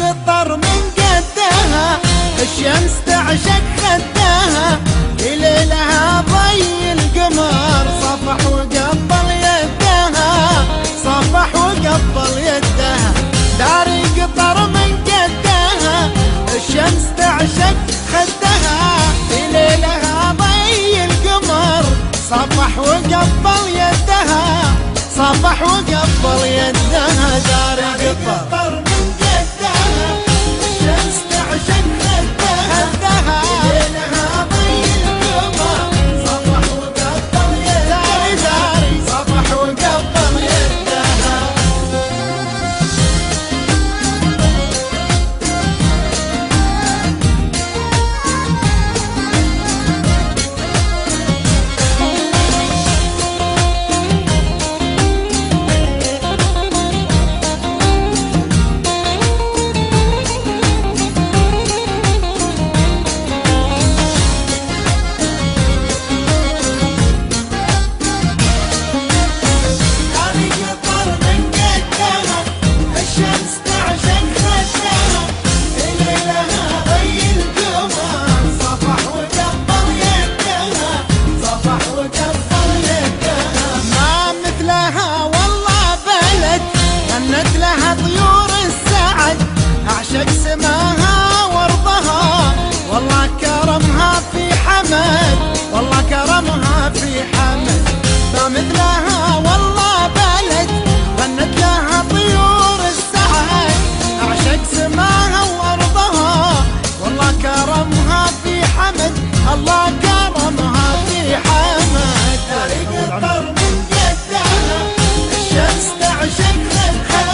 قطر من قدها، الشمس تعشق خدها، في ليلها ضي القمر صفح وقبل يدها، صفح وقبل يدها. داري قطر من قدها، الشمس تعشق خدها، في ليلها ضي القمر صفح وقبل يدها، صفح وقبل يدها. داري قطر من قدها، الشمس تعشق خدها، في ليلها ضي القمر صفح وقبل يدها، داري صفح وقبل يدها. لها طيور السعد، أعشق سماها وارضها، والله كرمها في حمد، والله كرمها في حمد. ما مثلها والله بلد، غنت لها طيور السعد، أعشق سماها وارضها، والله كرمها في حمد، الله كرمها في حمد. قطر من قدها، الشمس تعشق خدها،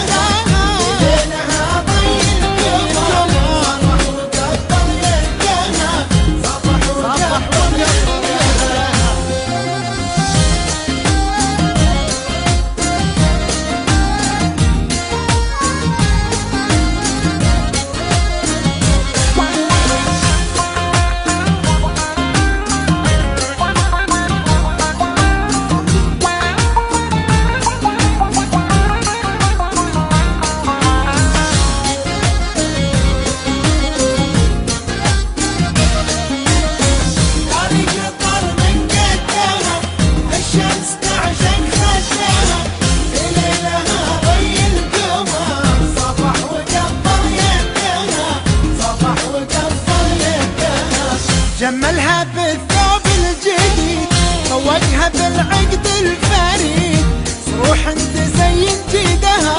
جملها بالثوب الجديد، طوقها بالعقد الفريد، صروح تزين جيدها،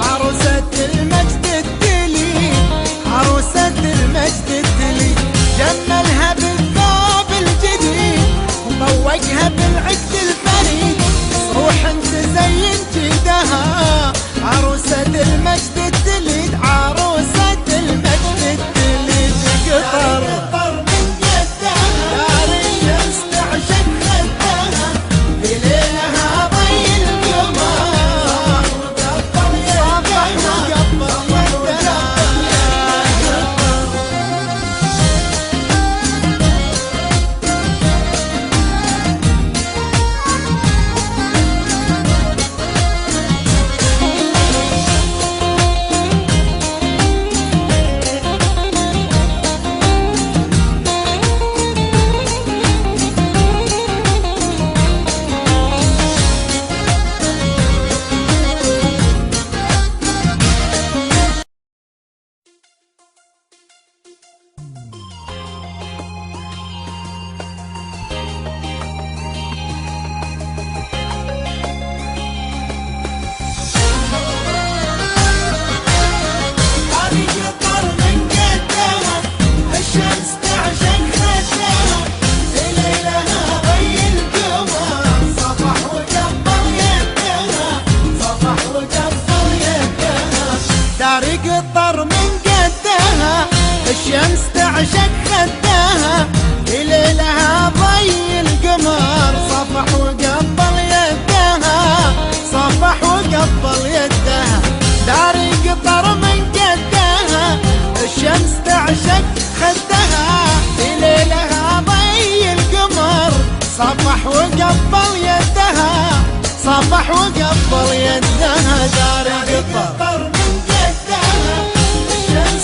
عروسة المجد الدليل، عروسة المجد الدليل. جملها بالثوب الجديد، طوقها بالعقد الفريد، صروح تزين جيدها، عروسة المجد الدليل، عروسة المجد الدليل. قطر قطر من قدها، الشمس تعشق خدها، في ليلها ضي القمر صفح وقبل يدها، صفح وقبل يدها. داري قطر من قدها، الشمس تعشق خدها، في ليلها ضي القمر صفح وقبل يدها، صفح وقبل يدها. داري قطر من قدها، الشمس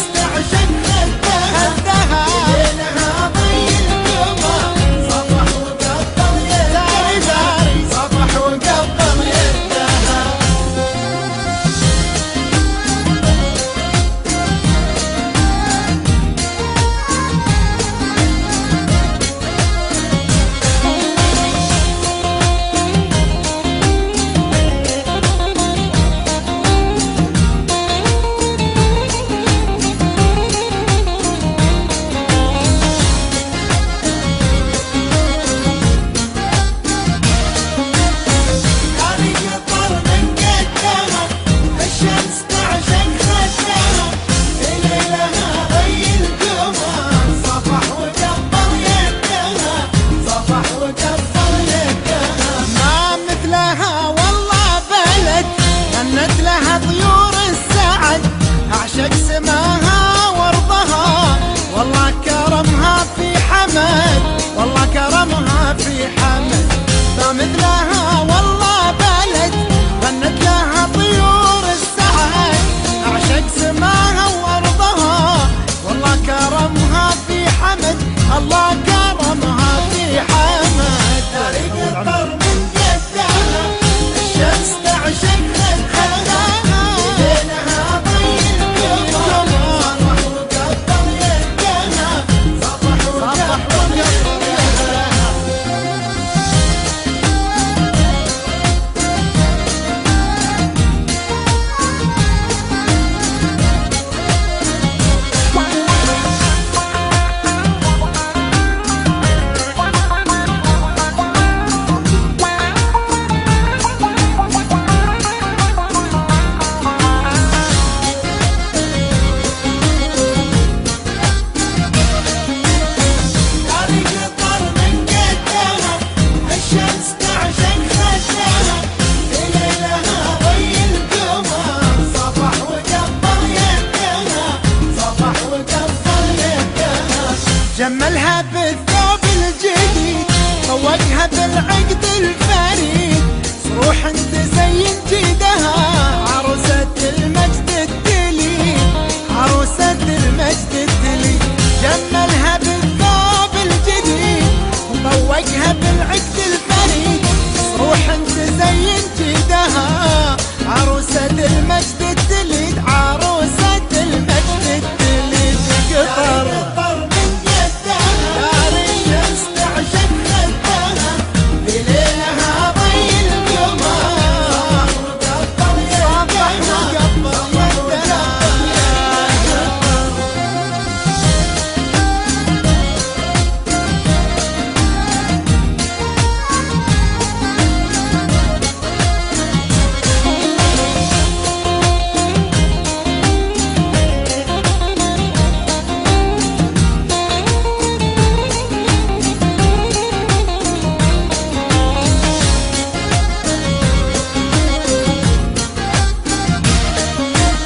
سماها وارضها، والله كرمها في حمد، والله كرمها في حمد. ما مثلها والله بلد غنت لها طيور السعد، اعشق سماها وارضها، والله كرمها في حمد، الله كرمها في حمد. طريق الطر من قدها الشمس تعشق خدها، ليلها ضي القمر صبح وقبل يدها، صبح وقبل يدها. جملها بالثوب الجديد، طوقها بالعين